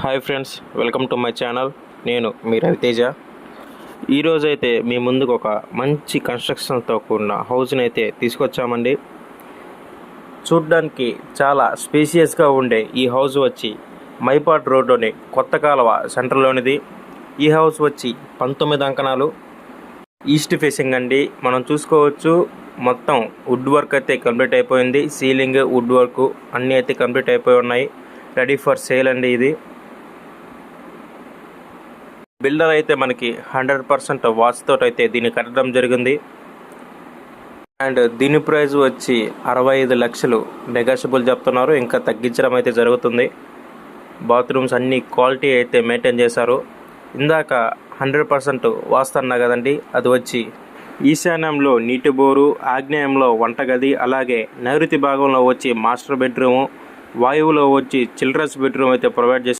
Hi friends, welcome to my channel. నేను మీ రవితేజ. ఈరోజైతే మీ ముందుకు ఒక మంచి కన్స్ట్రక్షన్తో కూడిన హౌస్ని అయితే తీసుకొచ్చామండి. చూడ్డానికి చాలా స్పేసియస్గా ఉండే ఈ హౌస్ వచ్చి మైపాడ్ రోడ్లోని కొత్త కాలువ సెంటర్లోనిది. ఈ హౌస్ వచ్చి 19 అంకణాలు, ఈస్ట్ ఫేసింగ్ అండి. మనం చూసుకోవచ్చు, మొత్తం వుడ్ వర్క్ అయితే కంప్లీట్ అయిపోయింది. సీలింగ్, వుడ్ వర్క్ అన్నీ అయితే కంప్లీట్ అయిపోయి ఉన్నాయి. రెడీ ఫర్ సేల్ అండి. ఇది బిల్డర్ అయితే మనకి 100% వాస్తు అయితే దీన్ని కట్టడం జరిగింది. అండ్ దీని ప్రైస్ వచ్చి 65 లక్షలు నెగోషియబుల్ చెప్తున్నారు. ఇంకా తగ్గించడం అయితే జరుగుతుంది. బాత్రూమ్స్ అన్ని క్వాలిటీ అయితే మెయింటైన్ చేశారు. ఇందాక 100% వాస్తు అన్నా కదండి, అది వచ్చి ఈశాన్యంలో నీటి బోరు, ఆగ్నేయంలో వంటగది, అలాగే నైరుతి భాగంలో వచ్చి మాస్టర్ బెడ్రూము, వాయువులో వచ్చి చిల్డ్రన్స్ బెడ్రూమ్ అయితే ప్రొవైడ్ చేశారు.